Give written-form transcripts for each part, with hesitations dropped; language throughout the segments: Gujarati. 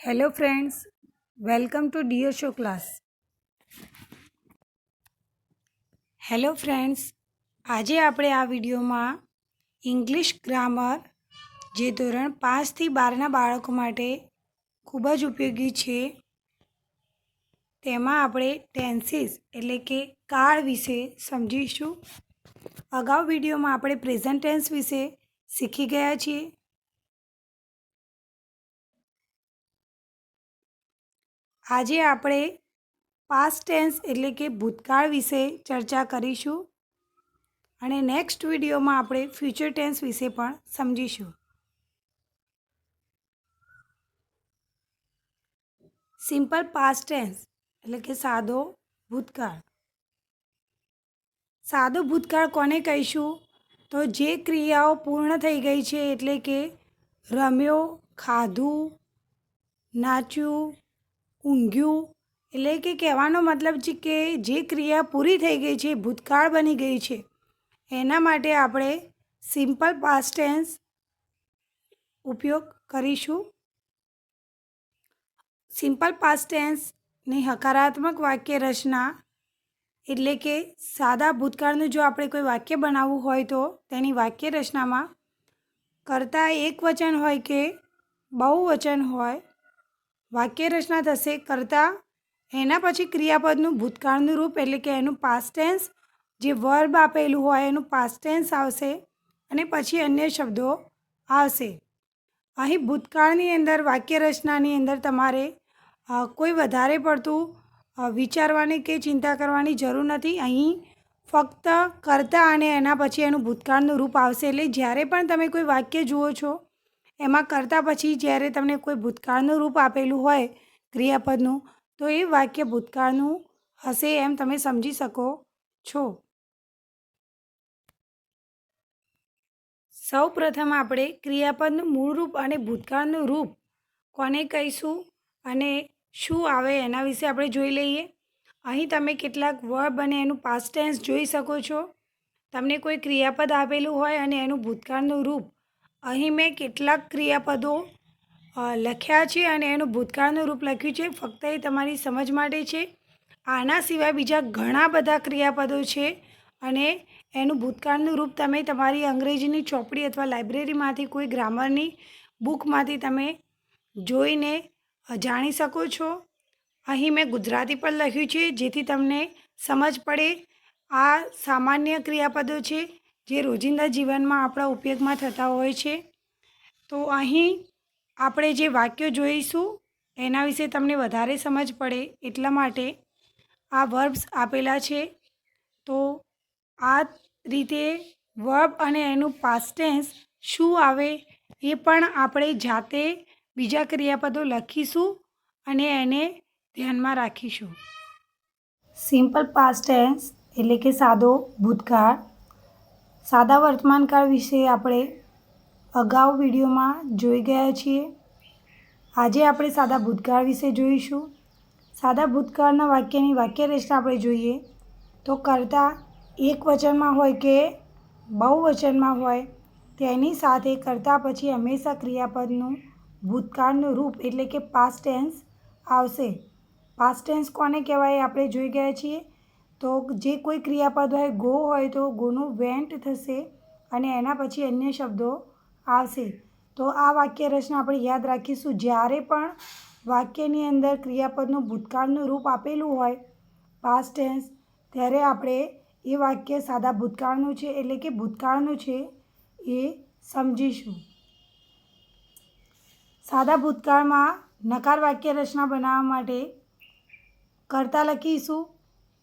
Hello friends, welcome to Dear Show class. Hello friends, આજે આપણે આ વિડીયોમાં ઇંગ્લિશ ગ્રામર જે ધોરણ 5થી 12ના બાળકો માટે ખૂબ જ ઉપયોગી છે તેમાં આપણે ટેન્સીસ એટલે કે કાળ વિશે સમજીશું. અગાઉ વિડીયોમાં આપણે પ્રેઝન્ટ ટેન્સ વિશે શીખી ગયા છીએ. આજે આપણે પાસ્ટ ટેન્સ એટલે કે ભૂતકાળ વિશે ચર્ચા કરીશું અને નેક્સ્ટ વિડીયોમાં આપણે ફ્યુચર ટેન્સ વિશે પણ સમજીશું. સિમ્પલ પાસ્ટ ટેન્સ એટલે કે સાદો ભૂતકાળ. સાદો ભૂતકાળ કોને કહીશું? તો જે ક્રિયાઓ પૂર્ણ થઈ ગઈ છે એટલે કે રમ્યો, ખાધું, નાચ્યું, ઊંઘ્યું, એટલે કે કહેવાનો મતલબ છે કે જે ક્રિયા પૂરી થઈ ગઈ છે, ભૂતકાળ બની ગઈ છે, એના માટે આપણે સિમ્પલ પાસ્ટ ટેન્સ ઉપયોગ કરીશું. સિમ્પલ પાસ્ટ ટેન્સની હકારાત્મક વાક્ય રચના એટલે કે સાદા ભૂતકાળનું જો આપણે કોઈ વાક્ય બનાવવું હોય તો તેની વાક્ય રચનામાં કર્તા એકવચન હોય કે બહુવચન હોય, વાક્ય રચના થશે કર્તા, એના પછી ક્રિયાપદનું ભૂતકાળનું રૂપ એટલે કે એનું પાસ્ટ ટેન્સ, જે વર્બ આપેલું હોય એનું પાસ્ટ ટેન્સ આવશે અને પછી અન્ય શબ્દો આવશે. અહીં ભૂતકાળની અંદર વાક્ય રચનાની અંદર તમારે કોઈ વધારે પડતું વિચારવાની કે ચિંતા કરવાની જરૂર નથી. અહીં ફક્ત કર્તા અને એના પછી એનું ભૂતકાળનું રૂપ આવશે. એટલે જ્યારે પણ તમે કોઈ વાક્ય જુઓ છો એમાં કર્તા પછી જ્યારે તમને કોઈ ભૂતકાળનું રૂપ આપેલું હોય ક્રિયાપદનું, તો એ વાક્ય ભૂતકાળનું હશે એમ તમે સમજી શકો છો. સૌ પ્રથમ આપણે ક્રિયાપદનું મૂળ રૂપ અને ભૂતકાળનું રૂપ કોને કહીશું અને શું આવે એના વિશે આપણે જોઈ લઈએ. અહીં તમે કેટલાક વર્બ અને એનું પાસ્ટ ટેન્સ જોઈ શકો છો. તમને કોઈ ક્રિયાપદ આપેલું હોય અને એનું ભૂતકાળનું રૂપ, અહીં મેં કેટલાક ક્રિયાપદો લખ્યા છે અને એનું ભૂતકાળનું રૂપ લખ્યું છે. ફક્ત એ તમારી સમજ માટે છે. આના સિવાય બીજા ઘણા બધા ક્રિયાપદો છે અને એનું ભૂતકાળનું રૂપ તમે તમારી અંગ્રેજીની ચોપડી અથવા લાઇબ્રેરીમાંથી કોઈ ગ્રામરની બુકમાંથી તમે જોઈને જાણી શકો છો. અહીં મેં ગુજરાતી પર લખ્યું છે જેથી તમને સમજ પડે. આ સામાન્ય ક્રિયાપદો છે જે રોજિંદા જીવનમાં આપણા ઉપયોગમાં થતા હોય છે. તો અહીં આપણે જે વાક્યો જોઈશું એના વિશે તમને વધારે સમજ પડે એટલા માટે આ વર્બ્સ આપેલા છે. તો આ રીતે વર્બ અને એનું પાસ્ટ ટેન્સ શું આવે એ પણ આપણે જાતે બીજા ક્રિયાપદો લખીશું અને એને ધ્યાનમાં રાખીશું. સિમ્પલ પાસ્ટ ટેન્સ એટલે કે સાદો ભૂતકાળ. સાદા વર્તમાનકાળ વિશે આપણે અગાઉ વિડીયોમાં જોઈ ગયા છીએ. આજે આપણે સાદા ભૂતકાળ વિશે જોઈશું. સાદા ભૂતકાળના વાક્યની વાક્ય રચના આપણે જોઈએ તો કર્તા એકવચનમાં હોય કે બહુવચનમાં હોય તેની સાથે કર્તા પછી હંમેશા ક્રિયાપદનું ભૂતકાળનું રૂપ એટલે કે પાસ્ટ ટેન્સ આવશે. પાસ્ટ ટેન્સ કોને કહેવાય આપણે જોઈ ગયા છીએ. તો જે કોઈ ક્રિયાપદ હોય, ગો હોય તો ગોનું વેન્ટ થશે અને એના પછી અન્ય શબ્દો આવશે. તો આ વાક્ય રચના આપણે યાદ રાખીશું. જ્યારે પણ વાક્યની અંદર ક્રિયાપદનું ભૂતકાળનું રૂપ આપેલું હોય પાસ્ટ ટેન્સ, ત્યારે આપણે એ વાક્ય સાદા ભૂતકાળનું છે એટલે કે ભૂતકાળનું છે એ સમજીશું. સાદા ભૂતકાળમાં નકાર વાક્ય રચના બનાવવા માટે કર્તા લખીશું.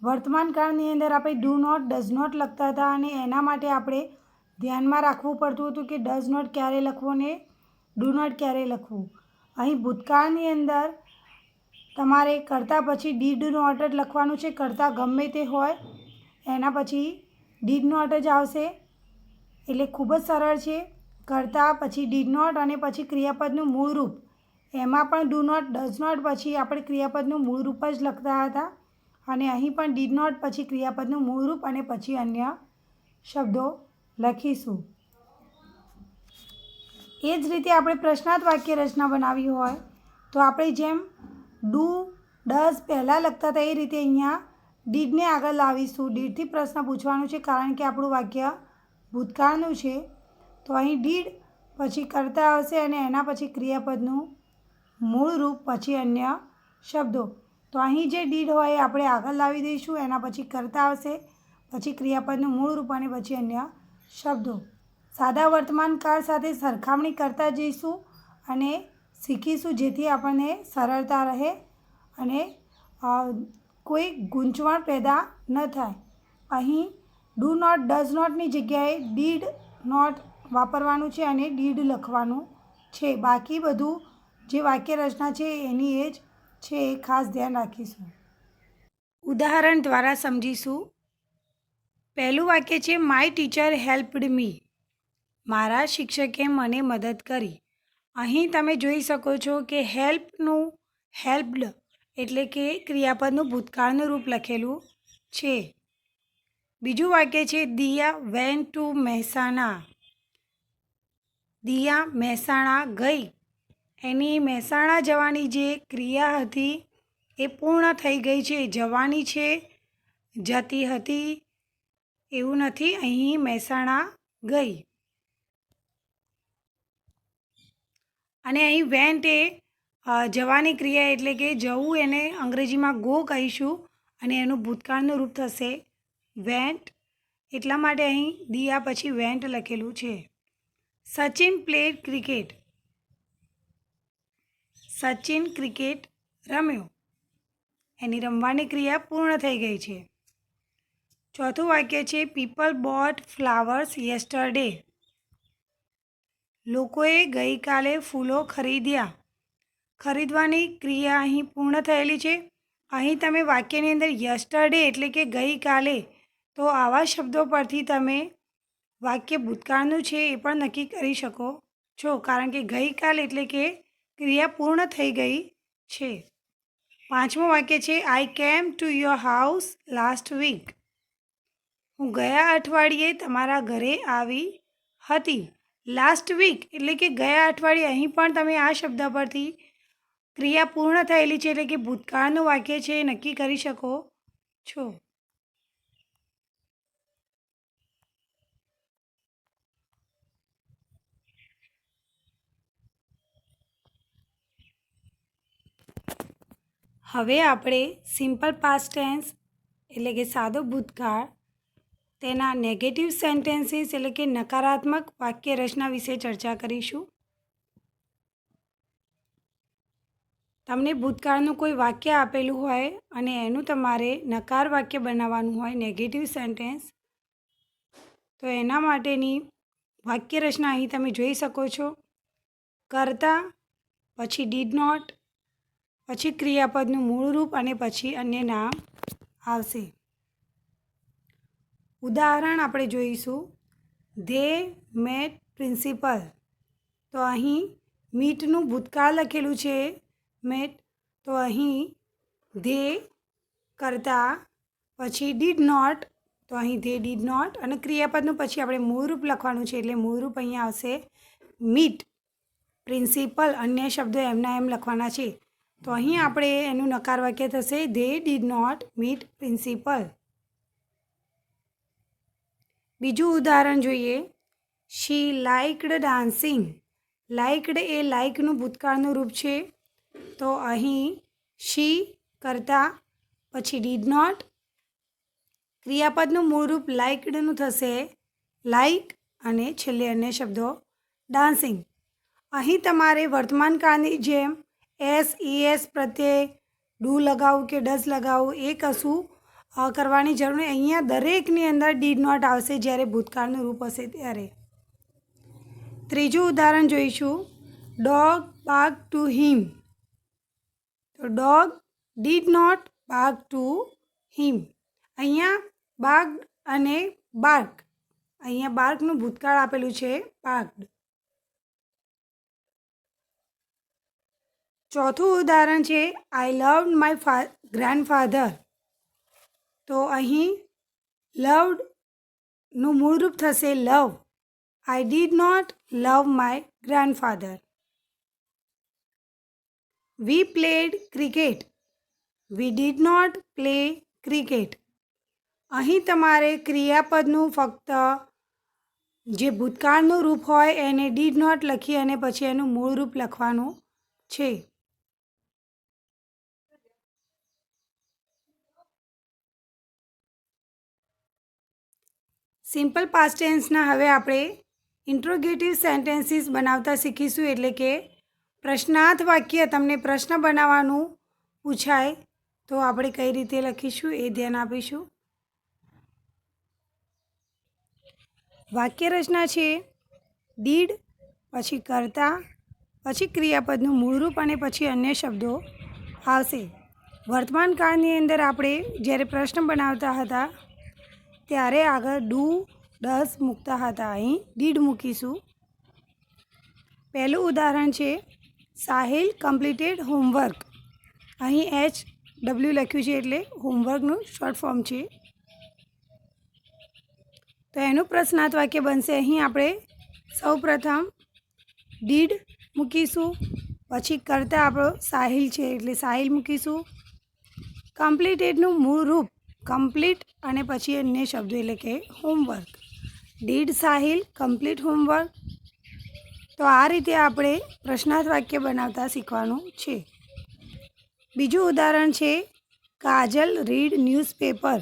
વર્તમાન કાળની અંદર આપણે ડુ નોટ, ડઝ નોટ લખતા હતા અને એના માટે આપણે ધ્યાનમાં રાખવું પડતું હતું કે ડઝ નોટ ક્યારે લખવો ને ડુ નોટ ક્યારે લખવું. અહીં ભૂતકાળની અંદર તમારે કર્તા પછી ડીડ નોટ જ લખવાનું છે. કર્તા ગમે તે હોય એના પછી ડીડ નોટ જ આવશે એટલે ખૂબ જ સરળ છે. કર્તા પછી ડીડ નોટ અને પછી ક્રિયાપદનું મૂળ રૂપ, એમાં પણ ડુ નોટ, ડઝ નોટ પછી આપણે ક્રિયાપદનું મૂળ રૂપ જ લખતા હતા અને અહીં પણ ડીડ નોટ પછી ક્રિયાપદનું મૂળ રૂપ અને પછી અન્ય શબ્દો લખીશું. એ જ રીતે આપણે પ્રશ્નાર્થ વાક્ય રચના બનાવવી હોય તો આપણે જેમ ડુ ડઝ પહેલાં લખતા હતા એ રીતે અહીંયા ડીડને આગળ લાવીશું. ડીડથી પ્રશ્ન પૂછવાનો છે કારણ કે આપણું વાક્ય ભૂતકાળનું છે. તો અહીં ડીડ પછી કરતા આવશે અને એના પછી ક્રિયાપદનું મૂળ રૂપ પછી અન્ય શબ્દો. તો અહીં જે ડીડ હોય એ આપણે આગળ લાવી દઈશું, એના પછી કરતા આવશે, પછી ક્રિયાપદનું મૂળ રૂપ અને પછી અન્ય શબ્દો. સાદા વર્તમાન કાળ સાથે સરખામણી કરતા જઈશું અને શીખીશું જેથી આપણને સરળતા રહે અને કોઈ ગૂંચવણ પેદા ન થાય. અહીં ડુ નોટ ડઝ નોટની જગ્યાએ ડીડ નોટ વાપરવાનું છે અને ડીડ લખવાનું છે. બાકી બધું જે વાક્ય રચના છે એની એ જ છે, એ ખાસ ધ્યાન રાખીશું. ઉદાહરણ દ્વારા સમજીશું. પહેલું વાક્ય છે માય ટીચર હેલ્પડ મી. મારા શિક્ષકે મને મદદ કરી. અહીં તમે જોઈ શકો છો કે હેલ્પનું હેલ્પ્ડ એટલે કે ક્રિયાપદનું ભૂતકાળનું રૂપ લખેલું છે. બીજું વાક્ય છે દિયા વેન્ટ ટુ મહેસાણા. દિયા મહેસાણા ગઈ. એની મહેસાણા જવાની જે ક્રિયા હતી એ પૂર્ણ થઈ ગઈ છે. જવાની છે, જતી હતી એવું નથી. અહીં મહેસાણા ગઈ. અને અહીં વેન્ટ એ જવાની ક્રિયા એટલે કે જવું એને અંગ્રેજીમાં ગો કહીશું અને એનું ભૂતકાળનું રૂપ થશે વેન્ટ. એટલા માટે અહીં દિયા પછી વેન્ટ લખેલું છે. Sachin played cricket. Sachin cricket રમ્યો. એની રમવાની ક્રિયા પૂર્ણ થઈ ગઈ છે. ચોથું વાક્ય છે પીપલ બોટ ફ્લાવર્સ યેસ્ટરડે. લોકોએ ગઈકાલે ફૂલો ખરીદ્યા. ખરીદવાની ક્રિયા અહીં પૂર્ણ થયેલી છે. અહીં તમે વાક્યની અંદર યસ્ટરડે એટલે કે ગઈકાલે, તો આવા શબ્દો પરથી તમે વાક્ય ભૂતકાળનું છે એ પણ નક્કી કરી શકો છો કારણ કે ગઈકાલ એટલે કે ક્રિયા પૂર્ણ થઈ ગઈ છે. પાંચમું વાક્ય છે I came to your house last week. હું ગયા અઠવાડિયે તમારા ઘરે આવી હતી. લાસ્ટ વીક એટલે કે ગયા અઠવાડિયે. અહીં પણ તમે આ શબ્દ પરથી ક્રિયા પૂર્ણ થયેલી છે એટલે કે ભૂતકાળનું વાક્ય છે એ નક્કી કરી શકો છો. હવે આપણે સિમ્પલ પાસ્ટ ટેન્સ એટલે કે સાદો ભૂતકાળ, તેના નેગેટિવ સેન્ટેન્સીસ એટલે કે નકારાત્મક વાક્ય રચના વિશે ચર્ચા કરીશું. તમને ભૂતકાળનું કોઈ વાક્ય આપેલું હોય અને એનું તમારે નકાર વાક્ય બનાવવાનું હોય, નેગેટિવ સેન્ટેન્સ, તો એના માટેની વાક્ય રચના અહીં તમે જોઈ શકો છો. કરતા, પછી ડીડ નોટ, પછી ક્રિયાપદનું મૂળ રૂપ અને પછી અન્ય નામ આવશે. ઉદાહરણ આપણે જોઈશું. They met principal. તો અહીં મીટનું ભૂતકાળ લખેલું છે મેટ, તો અહીં ધે કરતા, પછી ડીડ નોટ, તો અહીં ધે ડીડ નોટ અને ક્રિયાપદનું પછી આપણે મૂળ રૂપ લખવાનું છે એટલે મૂળ રૂપ અહીંયા આવશે મીટ. પ્રિન્સિપલ અન્ય શબ્દો એમના એમ લખવાના છે. તો અહીં આપણે એનું નકાર વાક્ય થશે they did not meet principal. બીજું ઉદાહરણ જોઈએ. She liked dancing. લાઇકડ એ લાઇકનું ભૂતકાળનું રૂપ છે. તો અહીં શી કરતા, પછી ડીડ નોટ, ક્રિયાપદનું મૂળ રૂપ લાઇકડનું થશે લાઇક અને છેલ્લે અન્ય શબ્દો ડાન્સિંગ. અહીં તમારે વર્તમાન કાળની જેમ એસ પ્રત્યે ડુ લગાવવું કે ડઝ લગાવવું એ કશું કરવાની જરૂર નહીં. અહીંયા દરેકની અંદર ડીડ નોટ આવશે જ્યારે ભૂતકાળનું રૂપ હશે ત્યારે. ત્રીજું ઉદાહરણ જોઈશું. Dog bark to him. તો dog did not bark to him. અહીંયા બાર્ક અને બાર્ક, અહીંયા બાર્કનું ભૂતકાળ આપેલું છે બાર્કડ. ચોથું ઉદાહરણ છે આઈ લવડ માય ગ્રેન્ડફાધર. તો અહીં લવડનું મૂળ રૂપ થશે love. I did not love my grandfather. We played cricket. We did not play cricket. અહીં તમારે ક્રિયાપદનું ફક્ત જે ભૂતકાળનું રૂપ હોય એને ડીડ નોટ લખી અને પછી એનું મૂળ રૂપ લખવાનું છે. સિમ્પલ પાસ્ટ ટેન્સના હવે આપણે ઇન્ટ્રોગેટિવ સેન્ટેન્સીસ બનાવતા શીખીશું. એટલે કે પ્રશ્નાર્થ વાક્ય, તમને પ્રશ્ન બનાવવાનું પૂછાય તો આપણે કઈ રીતે લખીશું એ ધ્યાન આપીશું. વાક્ય રચના છે ડીડ, પછી કર્તા, પછી ક્રિયાપદનું મૂળરૂપ અને પછી અન્ય શબ્દો આવશે. વર્તમાન કાળની અંદર આપણે જ્યારે પ્રશ્ન બનાવતા હતા ત્યારે આગળ ડુ, ડઝ મૂકતા હતા. અહીં ડીડ મૂકીશું. પહેલું ઉદાહરણ છે સાહિલ કમ્પ્લીટેડ હોમવર્ક. અહીં HW લખ્યું છે એટલે હોમવર્કનું શોર્ટ ફોર્મ છે. તો એનું પ્રશ્નાર્થ વાક્ય બનશે. અહીં આપણે સૌપ્રથમ ડીડ મૂકીશું, પછી કરતા આપણો સાહિલ છે એટલે સાહિલ મૂકીશું. કમ્પ્લીટેડનું મૂળ રૂપ કમ્પ્લીટ અને પછી અન્ય શબ્દો એટલે કે homework. Did Sahil complete homework. તો આ રીતે આપણે પ્રશ્નાર્થ વાક્ય બનાવતા શીખવાનું છે. બીજું ઉદાહરણ છે કાજલ રીડ ન્યૂઝપેપર.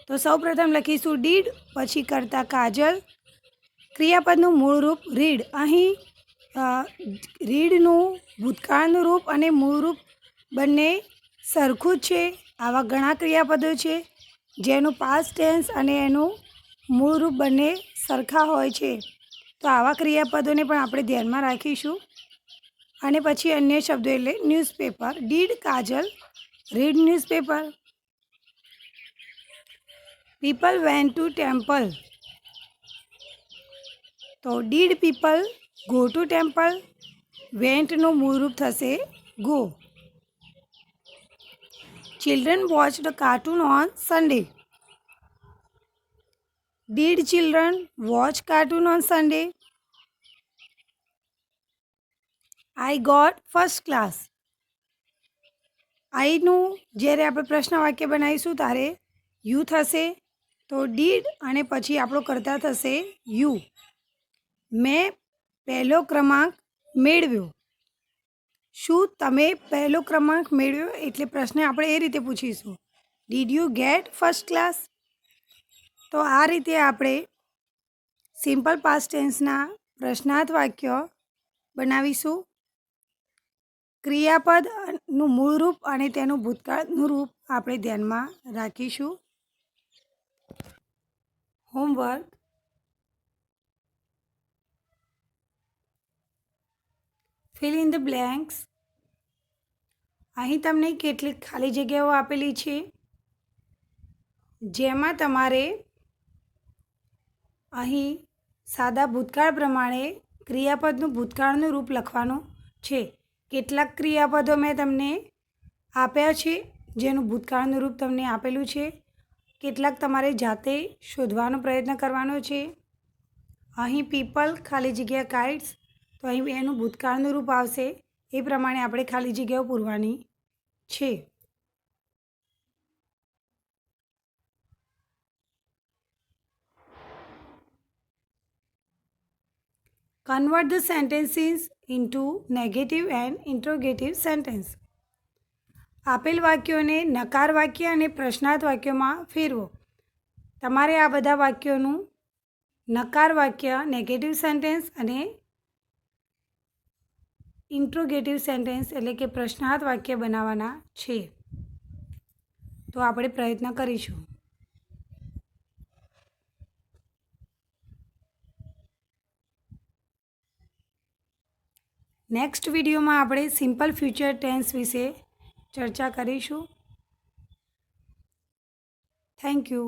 તો સૌપ્રથમ લખીશું ડીડ, પછી કરતા કાજલ, ક્રિયાપદનું મૂળ રૂપ રીડ. અહીં રીડનું ભૂતકાળનું રૂપ અને મૂળ રૂપ બંને સરખું જ છે. આવા ઘણા ક્રિયાપદો છે જેનું પાસ્ટ ટેન્સ અને એનું મૂળ રૂપ બંને સરખા હોય છે. તો આવા ક્રિયાપદોને પણ આપણે ધ્યાનમાં રાખીશું. અને પછી અન્ય શબ્દો એટલે newspaper. Did Kajal read newspaper. People went to temple. તો did people go to temple. વેન્ટનું મૂળ રૂપ થશે go. Children watched cartoon on Sunday. Did children watch cartoon on Sunday. I got first class. આઈનું જ્યારે આપણે પ્રશ્ન વાક્ય બનાવીશું ત્યારે યુ થશે. તો ડીડ અને પછી આપણો કરતા થશે યુ. મેં પહેલો ક્રમાંક મેળવ્યો. શું તમે પહેલો ક્રમાંક મેળવ્યો? એટલે પ્રશ્ન આપણે એ રીતે પૂછીશું, did you get first class? તો આ રીતે આપણે સિમ્પલ પાસ્ટ ટેન્સના પ્રશ્નાર્થ વાક્ય બનાવીશું. ક્રિયાપદનું મૂળ રૂપ અને તેનું ભૂતકાળનું રૂપ આપણે ધ્યાનમાં રાખીશું. Homework. Fill in the blanks. અહીં તમને કેટલીક ખાલી જગ્યાઓ આપેલી છે જેમાં તમારે અહીં સાદા ભૂતકાળ પ્રમાણે ક્રિયાપદનું ભૂતકાળનું રૂપ લખવાનું છે. કેટલાક ક્રિયાપદો મેં તમને આપ્યા છે જેનું ભૂતકાળનું રૂપ તમને આપેલું છે. કેટલાક તમારે જાતે શોધવાનો પ્રયત્ન કરવાનો છે. અહીં પીપલ ખાલી જગ્યા કાઇટ્સ, તો અહીં એનું ભૂતકાળનું રૂપ આવશે. એ પ્રમાણે આપણે ખાલી જગ્યાઓ પૂરવાની છે. Convert the sentences into negative and interrogative sentence. આપેલ વાક્યોને નકાર વાક્ય અને પ્રશ્નાર્થ વાક્યોમાં ફેરવો. તમારે આ બધા વાક્યોનું નકાર વાક્ય નેગેટિવ સેન્ટેન્સ અને ઇન્ટ્રોગેટિવ સેન્ટેન્સ એટલે કે પ્રશ્નાર્થ વાક્ય બનાવવાના છે. તો આપણે પ્રયત્ન કરીશું. નેક્સ્ટ વિડીયોમાં આપણે સિમ્પલ ફ્યુચર ટેન્સ વિશે ચર્ચા કરીશું. Thank you.